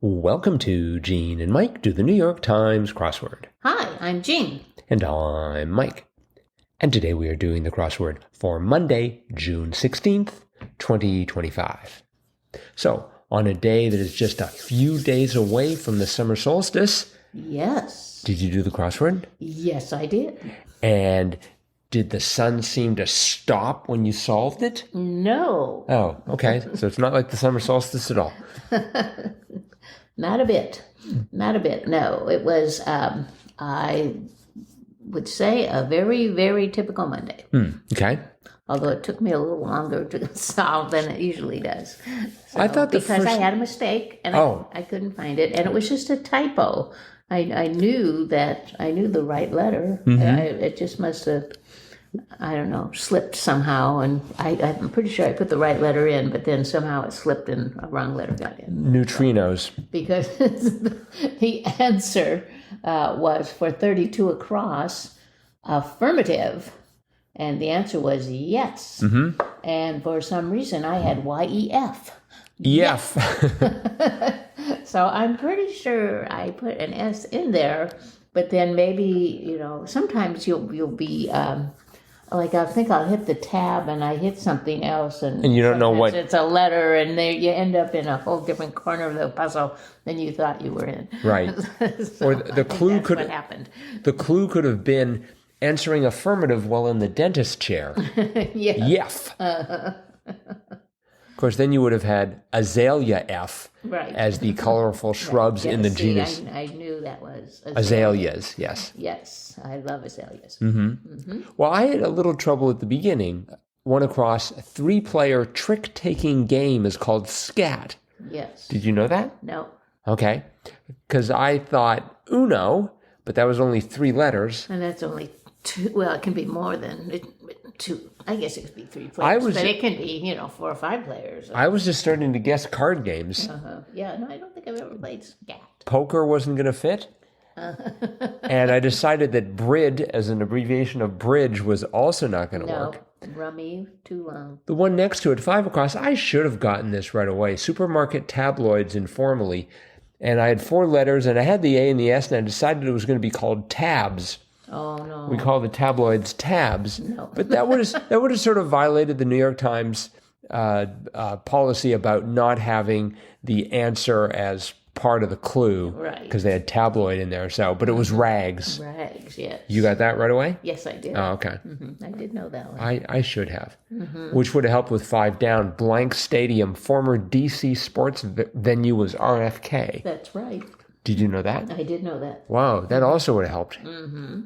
Welcome to Gene and Mike do the New York Times crossword. Hi, I'm Jean. And I'm Mike. And today we are doing the crossword for Monday, June 16th, 2025. So, on a day that is just a few days away from the summer solstice. Yes. Did you do the crossword? Yes, I did. And did the sun seem to stop when you solved it? No. Oh, okay. So it's not like the summer solstice at all. Not a bit. Not a bit. No, it was, I would say, a very, very typical Monday. Okay. Although it took me a little longer to solve than it usually does. So, I thought because I had a mistake and I couldn't find it, and it was just a typo. I knew the right letter. It just must have, I don't know, slipped somehow, and I'm pretty sure I put the right letter in, but then somehow it slipped and a wrong letter got in. Neutrinos. Because the answer was for 32 across, affirmative, and the answer was yes. Mm-hmm. And for some reason I had Y-E-F. Yes. So I'm pretty sure I put an S in there, but then maybe, sometimes you'll be... like I think I'll hit the tab and I hit something else, and you don't know what it's a letter, and there you end up in a whole different corner of the puzzle than you thought you were in. Right. So or the clue could what happened. The clue could have been answering affirmative while in the dentist chair. Yeah. Yef. Of course, then you would have had azalea F as the colorful shrubs in the genus. I knew that was azaleas. Yes. Yes, I love azaleas. Mm-hmm. Mm-hmm. Well, I had a little trouble at the beginning. One across, a 3-player trick-taking game is called Scat. Yes. Did you know that? No. Okay. Because I thought Uno, but that was only 3 letters. And that's only 2. Well, it can be more than 2. I guess it could be 3 players, but it can be, 4 or 5 players. I was just starting to guess card games. Yeah, no, I don't think I've ever played Scat. Poker wasn't going to fit. And I decided that BRID, as an abbreviation of bridge, was also not going to work. Rummy, too long. The one next to it, 5 across, I should have gotten this right away. Supermarket tabloids informally. And I had 4 letters, and I had the A and the S, and I decided it was going to be called tabs. Oh, no. We call the tabloids tabs. No. But that would have sort of violated the New York Times policy about not having the answer as part of the clue. Right. Because they had tabloid in there. But it was rags. Rags, yes. You got that right away? Yes, I did. Oh, okay. Mm-hmm. I did know that one. I should have. Which would have helped with 5 down. Blank stadium, former DC sports venue was RFK. That's right. Did you know that? I did know that. Wow, that also would have helped. Mm-hmm.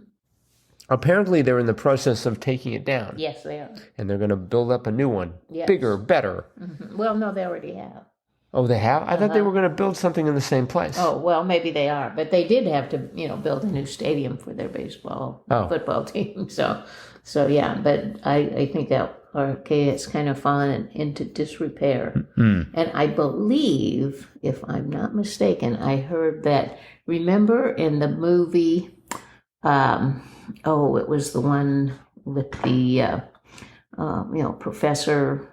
Apparently, they're in the process of taking it down. Yes, they are. And they're going to build up a new one. Yes. Bigger, better. Mm-hmm. Well, no, they already have. Oh, they have? I thought they were going to build something in the same place. Oh, well, maybe they are. But they did have to, build a new stadium for their football team. So yeah, but I think that RFK has kind of fallen into disrepair. Mm-hmm. And I believe, if I'm not mistaken, I heard that, remember in the movie... it was the one with the, professor.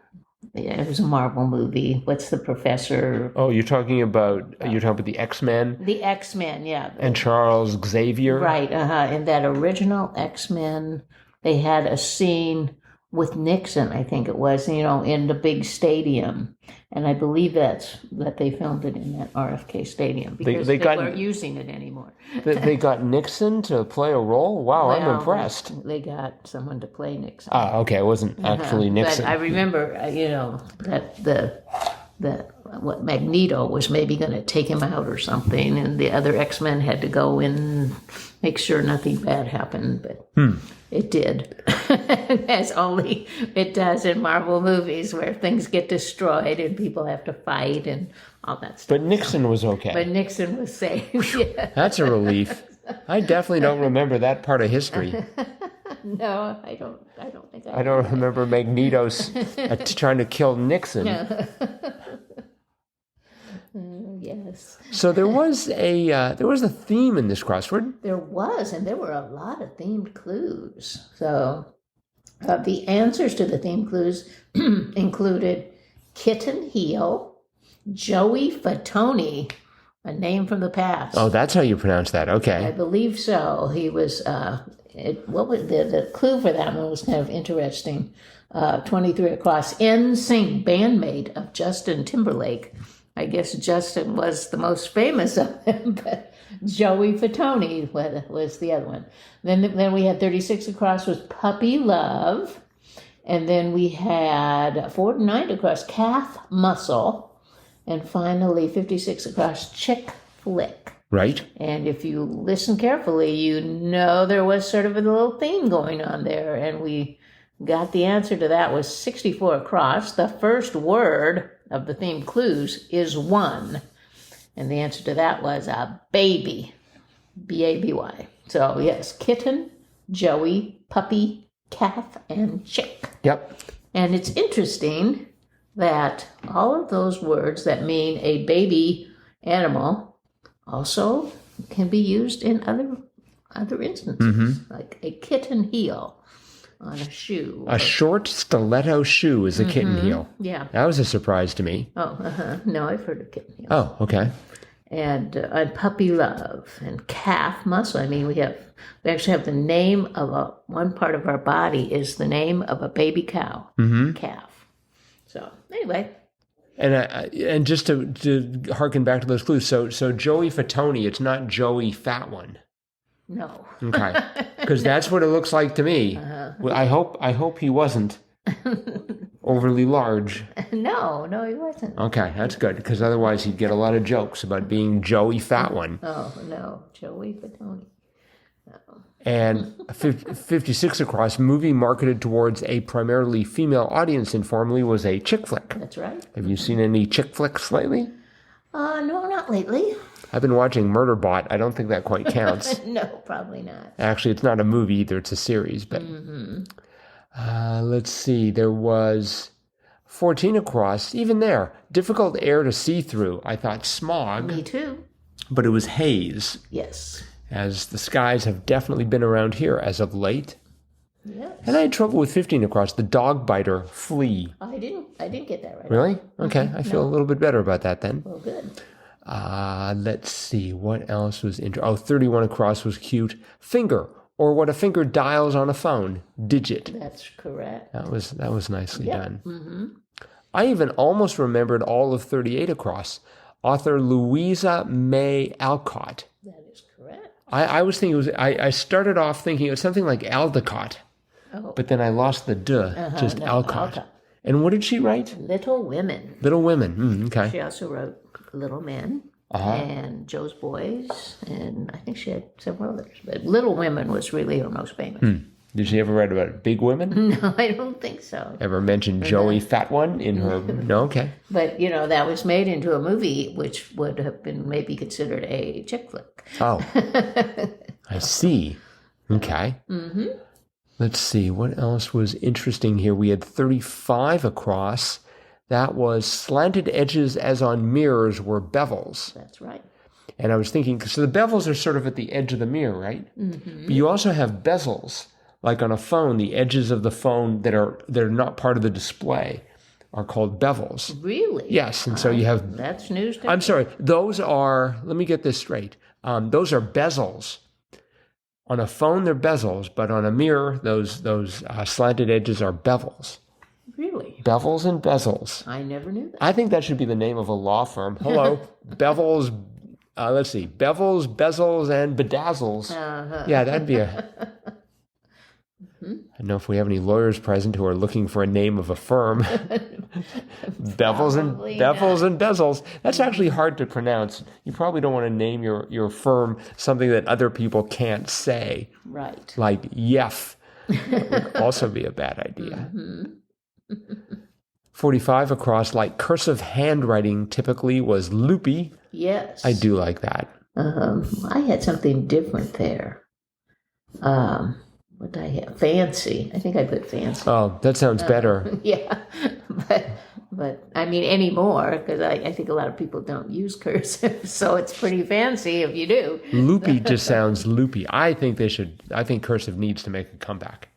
Yeah, it was a Marvel movie. What's the professor? Oh, you're talking about the X-Men? The X-Men, yeah. And Charles Xavier? Right, in that original X-Men, they had a scene with Nixon, I think it was, in the big stadium. And I believe that they filmed it in that RFK stadium because they weren't using it anymore. They got Nixon to play a role? Wow, well, I'm impressed. They got someone to play Nixon. Ah, okay, it wasn't actually Nixon. But I remember, that what Magneto was maybe going to take him out or something, and the other X-Men had to go in and make sure nothing bad happened, but it did. As only it does in Marvel movies where things get destroyed and people have to fight and all that stuff. But Nixon was okay. But Nixon was safe. Yeah. That's a relief. I definitely don't remember that part of history. No, I don't think I don't remember Magneto's trying to kill Nixon. No. Yes. So there was a theme in this crossword. There was, and there were a lot of themed clues. So the answers to the theme clues included KITTENHEEL, Joey Fatoni, A name from the past. Oh, that's how you pronounce that. I Okay. believe so. He was, what was the clue for that one was kind of interesting. 23 across. NSYNC bandmate of Justin Timberlake. I guess Justin was the most famous of them, but Joey Fatone was the other one. Then we had 36 across was Puppy Love. And then we had 49 across Calf Muscle. And finally 56 across Chick Flick. Right. And if you listen carefully, you know there was sort of a little theme going on there. And we got the answer to that was 64 across. The first word of the theme clues is one. And the answer to that was a baby. B-A-B-Y. So yes, kitten, Joey, puppy, calf, and chick. Yep. And it's interesting that all of those words that mean a baby animal also can be used in other instances, like a kitten heel on a shoe. A short stiletto shoe is a kitten heel. Yeah. That was a surprise to me. Oh, no, I've heard of kitten heel. Oh, okay. And puppy love and calf muscle. I mean, we actually have the name of one part of our body is the name of a baby cow, calf. So anyway. And just to harken back to those clues, so Joey Fatone, it's not Joey Fat One. No. Okay, because that's what it looks like to me. Well, I hope he wasn't overly large. No, he wasn't. Okay, that's good, because otherwise he'd get a lot of jokes about being Joey Fat One. Oh, no, Joey Fatone. No. And 56 across, movie marketed towards a primarily female audience informally was a chick flick. That's right. Have you seen any chick flicks lately? No, not lately. I've been watching Murderbot. I don't think that quite counts. No, probably not. Actually, it's not a movie either. It's a series. But let's see. There was 14 across. Even there, difficult air to see through. I thought smog. Me too. But it was haze. Yes. As the skies have definitely been around here as of late. Yes. And I had trouble with 15 across. The dog biter, flea. I didn't get that right. Really? Okay. I feel a little bit better about that then. Well, good. Let's see. What else was interesting? 31 across was cute. Finger, or what a finger dials on a phone. Digit. That's correct. That was nicely done. I even almost remembered all of 38 across. Author Louisa May Alcott. That is correct. I was thinking I started off thinking it was something like Aldecott. Oh. But then I lost the just Alcott. And what did she write? Little Women. Little Women. Okay. She also wrote Little Men and Joe's Boys, and I think she had several others. But Little Women was really her most famous. Did she ever write about big women? No, I don't think so. Ever mention Joey Fat One in her? No, okay. But, that was made into a movie, which would have been maybe considered a chick flick. Oh, I see. Okay. Let's see. What else was interesting here? We had 35 across. That was slanted edges as on mirrors were bevels. That's right. And I was thinking, so the bevels are sort of at the edge of the mirror, right? But you also have bezels. Like on a phone, the edges of the phone that are not part of the display are called bevels. Really? Yes, and so you have... That's news to me. I'm sorry, those are... Let me get this straight. Those are bezels. On a phone, they're bezels, but on a mirror, those slanted edges are bevels. Really? Bevels and bezels. I never knew that. I think that should be the name of a law firm. Hello, bevels... let's see, bevels, bezels, and bedazzles. Yeah, that'd be a... I don't know if we have any lawyers present who are looking for a name of a firm. Bevels and bezels. That's actually hard to pronounce. You probably don't want to name your firm something that other people can't say. Right. Like Yef. That would also be a bad idea. 45 across, like cursive handwriting typically was loopy. Yes. I do like that. I had something different there. What did I have? Fancy. I think I put fancy. Oh, that sounds better. Yeah, but I mean anymore because I think a lot of people don't use cursive, so it's pretty fancy if you do. Loopy just sounds loopy. I think cursive needs to make a comeback.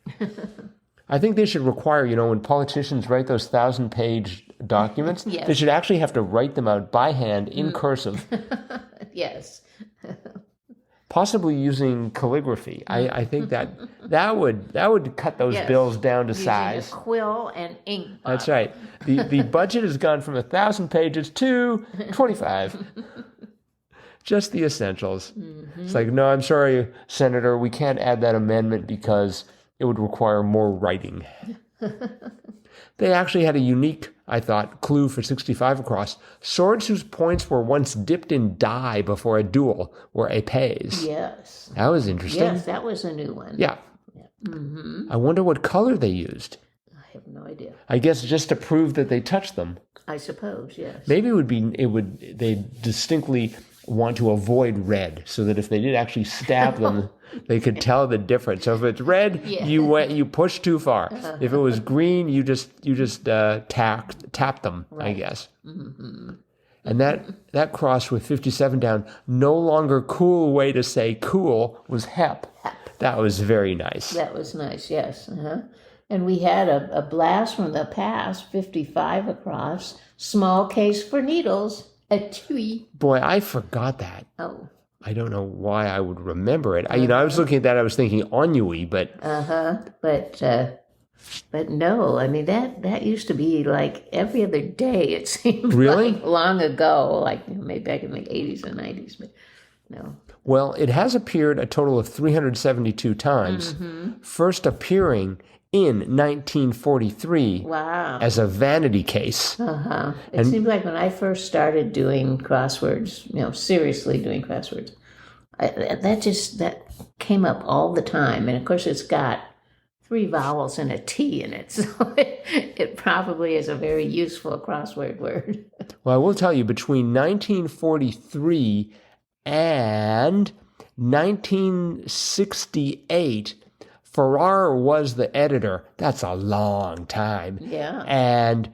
I think they should require, when politicians write those 1,000-page documents, Yes. they should actually have to write them out by hand in cursive Yes. Possibly using calligraphy. I think that would cut those bills down to using size. A quill and ink bottle. That's right. The budget has gone from 1,000 pages to 25. Just the essentials. Mm-hmm. It's like, no, I'm sorry, Senator, we can't add that amendment because it would require more writing. They actually had a unique, I thought, clue for 65 across. Swords whose points were once dipped in dye before a duel were épées. Yes. That was interesting. Yes, that was a new one. Yeah. Mm-hmm. I wonder what color they used. I have no idea. I guess just to prove that they touched them. I suppose, yes. Maybe they distinctly want to avoid red, so that if they did actually stab them, they could tell the difference. So if it's red, you push too far. If it was green, you just tap them, right. I guess. Mm-hmm. And that cross with 57 down, no longer cool way to say cool was hep. That was very nice. That was nice, yes. Uh-huh. And we had a blast from the past, 55 across, small case for needles. Etui. Boy, I forgot that. Oh. I don't know why I would remember it. I was looking at that, I was thinking ennui, but... But no, I mean, that used to be like every other day, it seemed really? Like long ago, like maybe back in the 80s and 90s, but no. Well, it has appeared a total of 372 times, first appearing in 1943 as a vanity case. It seemed like when I first started doing crosswords, seriously doing crosswords, that came up all the time. And of course, it's got 3 vowels and a T in it, so it probably is a very useful crossword word. Well, I will tell you, between 1943 and 1968, Farrar was the editor. That's a long time. Yeah. And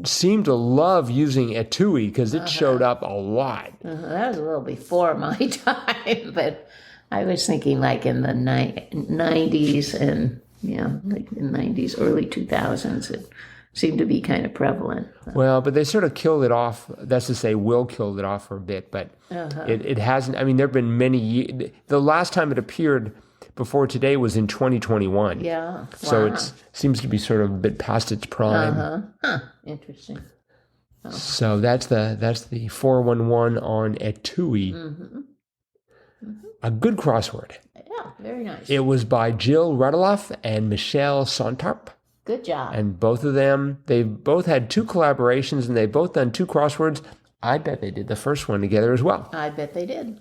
seemed to love using etui because it showed up a lot. That was a little before my time, but I was thinking like in the 90s and, like the 90s, early 2000s, it seemed to be kind of prevalent. Well, but they sort of killed it off. That's to say, Will killed it off for a bit, but it hasn't. I mean, there have been many years. The last time it appeared before today was in 2021. Yeah. So it seems to be sort of a bit past its prime. Interesting. Oh. So that's the 411 on etui. A good crossword. Yeah, very nice. It was by Jill Rudoloff and Michelle Sontarp. Good job. And both of them, they both had 2 collaborations and they've both done 2 crosswords. I bet they did the first one together as well. I bet they did.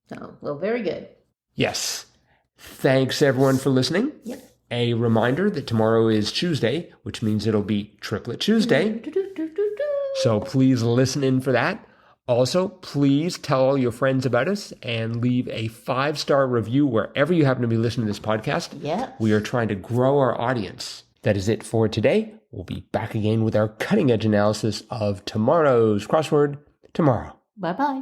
So, well, very good. Yes. Thanks, everyone, for listening. Yep. A reminder that tomorrow is Tuesday, which means it'll be Triplet Tuesday. So please listen in for that. Also, please tell all your friends about us and leave a 5-star review wherever you happen to be listening to this podcast. Yeah. We are trying to grow our audience. That is it for today. We'll be back again with our cutting-edge analysis of tomorrow's crossword tomorrow. Bye-bye.